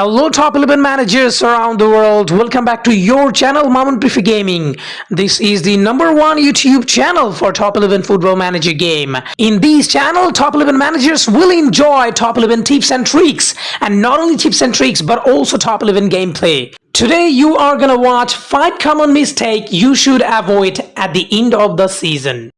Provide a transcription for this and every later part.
Hello top 11 managers around the world, welcome back to your channel Mamun Prefer Gaming. This is the #1 YouTube channel for top 11 football manager game. In this channel, top 11 managers will enjoy top 11 tips and tricks, and not only tips and tricks but also top 11 gameplay. Today you are gonna watch 5 common mistakes you should avoid at the end of the season.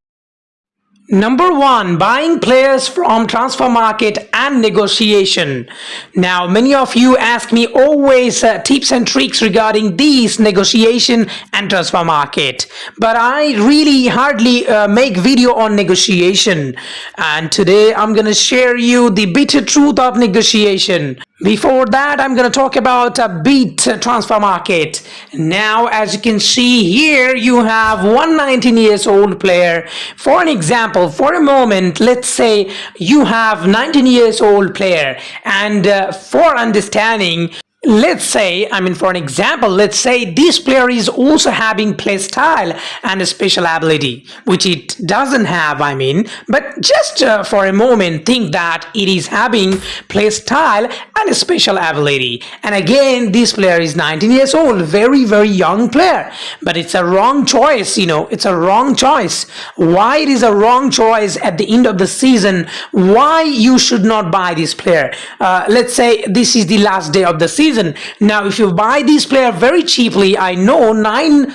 #1, buying players from transfer market and negotiation. Now, many of you ask me always tips and tricks regarding these negotiation and transfer market, but I really hardly make video on negotiation, and today I'm gonna share you the bitter truth of negotiation. Before that, I'm going to talk about a bit transfer market. Now, as you can see here, you have one 19 years old player. For an example, for a moment, let's say you have 19 years old player, and for understanding, let's say, for an example, let's say this player is also having play style and a special ability, which it doesn't have, but just for a moment, think that it is having play style and a special ability. And again, this player is 19 years old, very, very young player, but it's a wrong choice, it's a wrong choice. Why it is a wrong choice at the end of the season? Why you should not buy this player? Let's say this is the last day of the season. Now, if you buy this player very cheaply, I know 9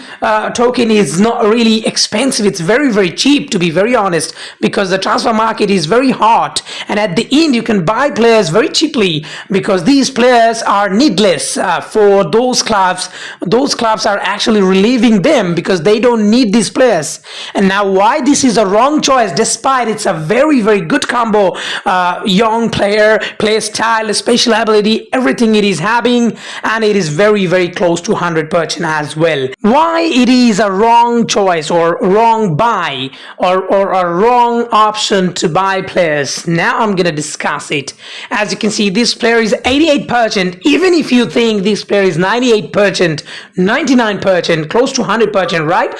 token is not really expensive. It's very, very cheap, to be very honest, because the transfer market is very hot. And at the end, you can buy players very cheaply because these players are needless for those clubs. Those clubs are actually relieving them because they don't need these players. And now, why this is a wrong choice, despite it's a very, very good combo, young player, play style, special ability, everything it is having, and it is very, very close to 100% as well. Why it is a wrong choice or wrong buy or a wrong option to buy players? Now I'm gonna discuss it. As you can see, this player is 88%. Even if you think this player is 98%, 99%, close to 100%, right?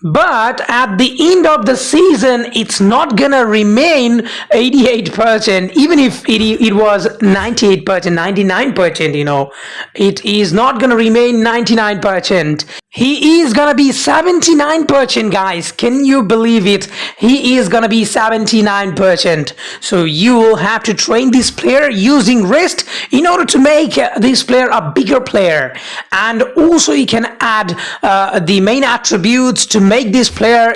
But at the end of the season, it's not gonna remain 88%. Even if it was 98%, 99%, it is not gonna remain 99%. He is gonna be 79%, guys. Can you believe it? He is gonna be 79%. So you will have to train this player using rest in order to make this player a bigger player. And also you can add the main attributes to make this player,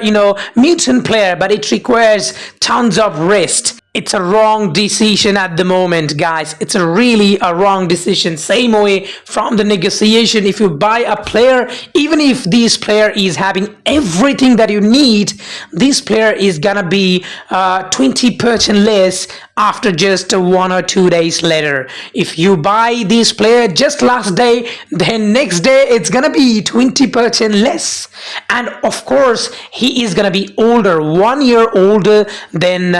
mutant player, but it requires tons of rest. It's a wrong decision at the moment, guys. It's really a wrong decision. Same way from the negotiation. If you buy a player, even if this player is having everything that you need, this player is gonna be 20% less after just 1 or 2 days later. If you buy this player just last day, then next day it's gonna be 20% less. And of course, he is gonna be older, 1 year older than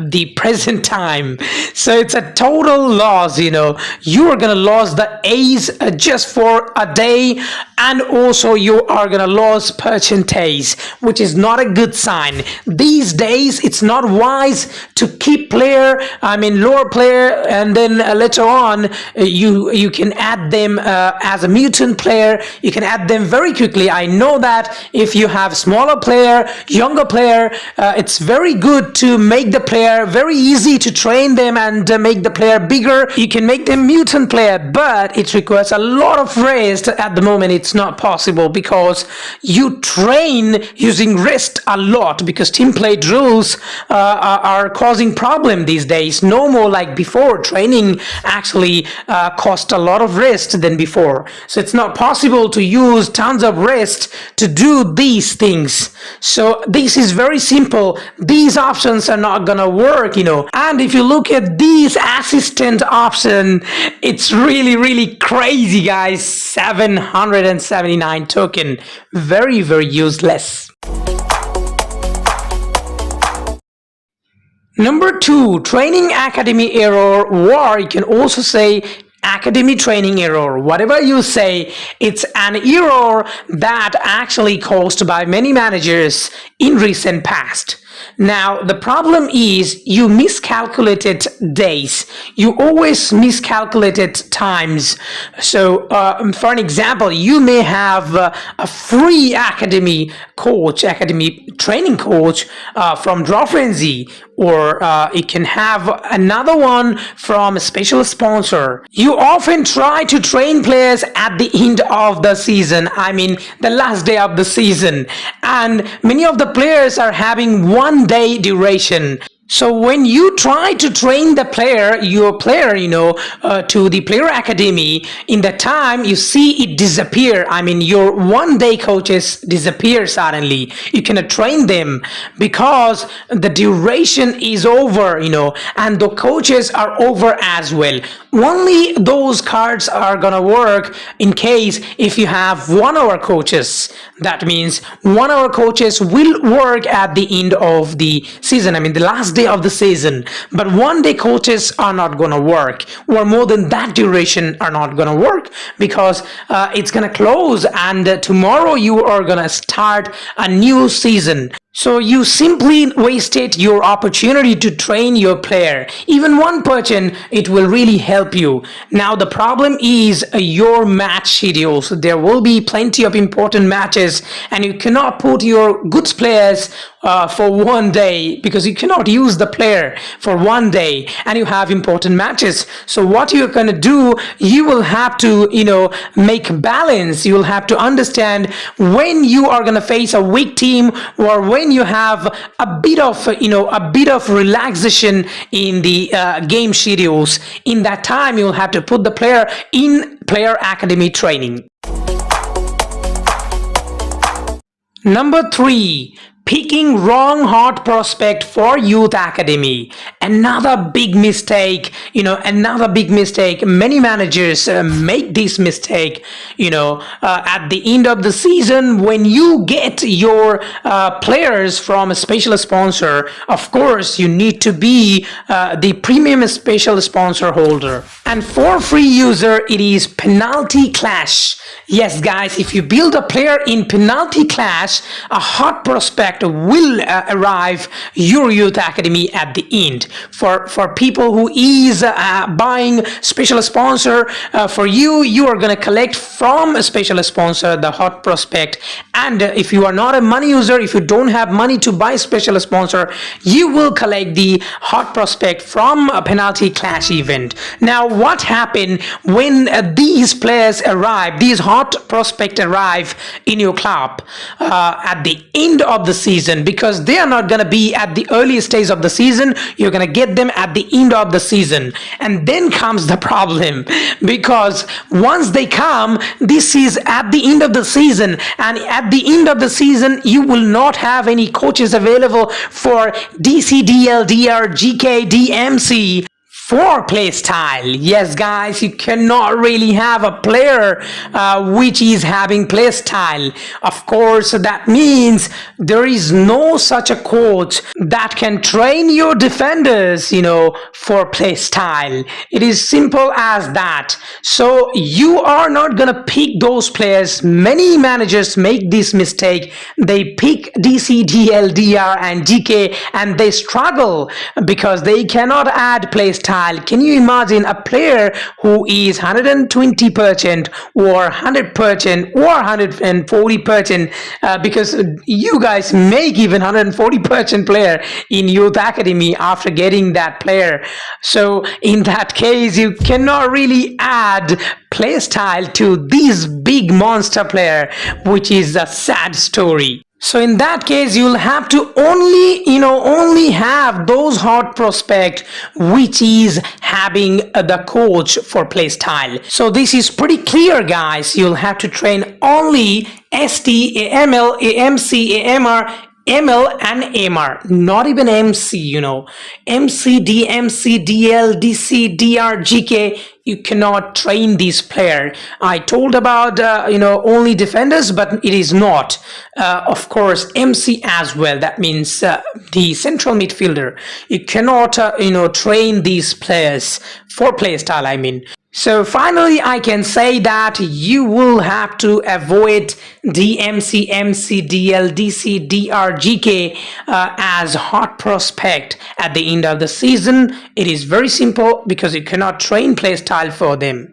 the present time. So it's a total loss, you are gonna lose the age just for a day, and also you are gonna lose percentage, which is not a good sign. These days, it's not wise to keep player, lower player, and then later on you can add them as a mutant player. You can add them very quickly. I know that if you have smaller player, younger player, it's very good to make the player very easy to train them and make the player bigger. You can make them mutant player, but it requires a lot of rest. At the moment, it's not possible because you train using rest a lot, because team play drills are causing problem these days. No more like before. Training actually cost a lot of rest than before. So it's not possible to use tons of rest to do these things. So this is very simple. These options are not gonna work, And if you look at these assistant option, it's really, really crazy, guys. 779 token. Very, very useless. #2, training academy error, or you can also say academy training error. Whatever you say, it's an error that actually caused by many managers in recent past. Now, the problem is you miscalculated days. You always miscalculated times. So, for an example, you may have a free academy training coach from Draw Frenzy, or it can have another one from a special sponsor. You often try to train players at the end of the season, I mean the last day of the season, and many of the players are having 1 day duration. So when you try to train your player, to the player academy, in the time you see it disappear. I mean, your 1 day coaches disappear suddenly. You cannot train them because the duration is over, and the coaches are over as well. Only those cards are gonna work in case if you have 1 hour coaches. That means 1 hour coaches will work at the end of the season. I mean, the last day of the season, but 1 day coaches are not gonna work, or more than that duration are not gonna work, because it's gonna close, and tomorrow you are gonna start a new season. So you simply wasted your opportunity to train your player. Even 1%, it will really help you. Now the problem is your match schedules. There will be plenty of important matches, and you cannot put your goods players for 1 day, because you cannot use the player for 1 day, and you have important matches. So what you're going to do, you will have to make balance. You will have to understand when you are going to face a weak team, or when you have a bit of relaxation in the game schedules. In that time, you'll have to put the player in player academy training. Number 3, picking wrong hot prospect for youth academy. Another big mistake. Many managers make this mistake, at the end of the season, when you get your players from a special sponsor. Of course, you need to be the premium special sponsor holder. And for free user, it is penalty clash. Yes, guys, if you build a player in penalty clash, a hot prospect will arrive your youth academy at the end. For people who is buying special sponsor, for you are going to collect from a special sponsor the hot prospect. And if you are not a money user, if you don't have money to buy special sponsor, you will collect the hot prospect from a penalty clash event. Now what happened when these players arrive, these hot prospect arrive in your club at the end of the season? Because they are not going to be at the early stage of the season, you're going to get them at the end of the season. And then comes the problem, because once they come, this is at the end of the season, and at the end of the season you will not have any coaches available for DC, DL, DR, GK, DMC for play style. Yes, guys, you cannot really have a player which is having play style. Of course, that means there is no such a coach that can train your defenders, for play style. It is simple as that. So you are not gonna pick those players. Many managers make this mistake. They pick DC, DL, DR, and GK, and they struggle because they cannot add play style. Can you imagine a player who is 120% or 100% or 140%? Because you guys make even 140% player in youth academy after getting that player. So in that case, you cannot really add play style to this big monster player, which is a sad story. So in that case, you'll have to only have those hot prospect which is having the coach for play style. So this is pretty clear, guys. You'll have to train only ST, AML, AMC, AMR, ML and MR, not even MC, MC, DMC, DL, DC, DR, GK. You cannot train this player. I told about, only defenders, but it is not. Of course, MC as well. That means the central midfielder. You cannot, train these players for play style, I mean. So finally, I can say that you will have to avoid DMC, MC, DL, DC, DR, GK as hot prospect at the end of the season. It is very simple because you cannot train play style for them.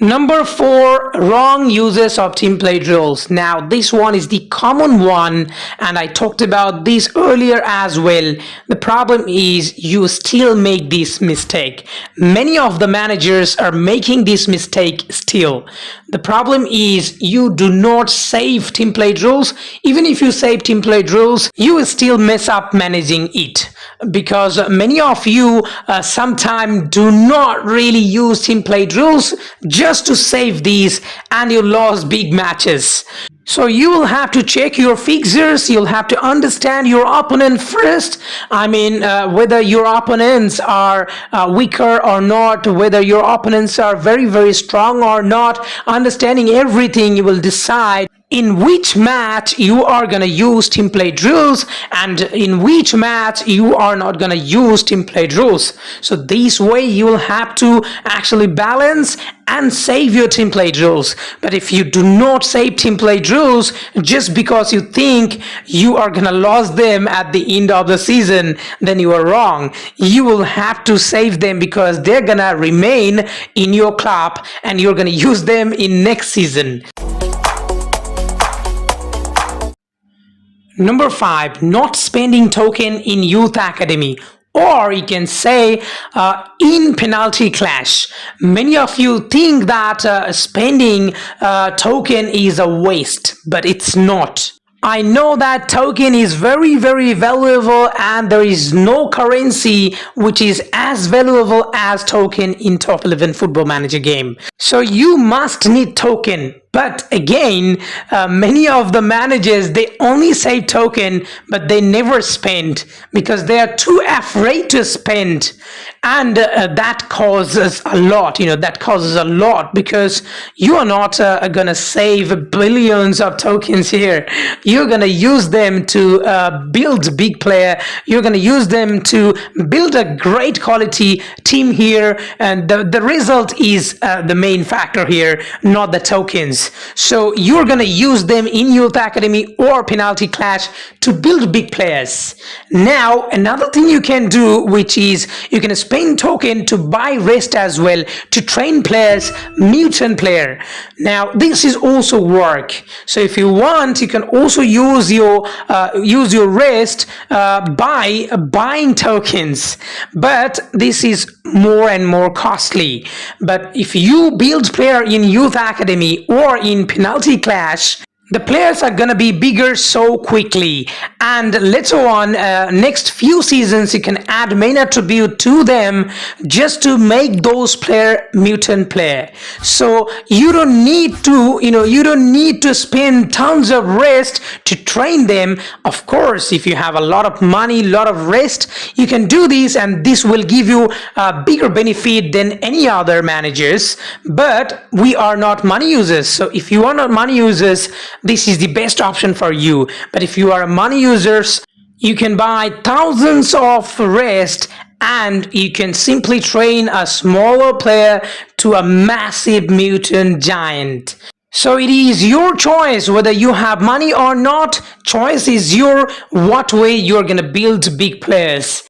Number 4, wrong uses of team play drills. Now this one is the common one and I talked about this earlier as well. The problem is you still make this mistake. Many of the managers are making this mistake still. The problem is you do not save team play drills. Even if you save team play drills, you will still mess up managing it. Because many of you sometimes do not really use team play drills just to save these and you lost big matches. So you will have to check your fixtures, you'll have to understand your opponent first. I mean, whether your opponents are weaker or not, whether your opponents are very, very strong or not. Understanding everything, you will decide in which match you are going to use team play drills and in which match you are not going to use team play drills. So this way you will have to actually balance and save your team play drills. But if you do not save team play drills just because you think you are gonna lose them at the end of the season, then you are wrong. You will have to save them because they're gonna remain in your club and you're gonna use them in next season. Number 5, not spending token in youth academy. Or you can say in penalty clash. Many of you think that spending token is a waste, but it's not. I know that token is very, very valuable and there is no currency which is as valuable as token in Top 11 Football Manager game. So you must need token. But again, many of the managers, they only save token, but they never spend because they are too afraid to spend. And that causes a lot, that causes a lot because you are not going to save billions of tokens here. You're going to use them to build big player. You're going to use them to build a great quality team here. And the result is the main factor here, not the tokens. So you're going to use them in youth academy or penalty clash to build big players. Now, another thing you can do, which is you can spend token to buy rest as well, to train players, mutant player. Now, this is also work. So if you want, you can also use your rest by buying tokens. But this is more and more costly. But if you build player in youth academy or in penalty clash, the players are gonna be bigger so quickly, and later on next few seasons you can add main attribute to them just to make those player mutant player. So you don't need to spend tons of rest to train them. Of course, if you have a lot of money, lot of rest, you can do this and this will give you a bigger benefit than any other managers. But we are not money users, so if you are not money users, this is the best option for you. But if you are a money users, you can buy thousands of rest and you can simply train a smaller player to a massive mutant giant. So it is your choice whether you have money or not. Choice is your what way you're gonna build big players.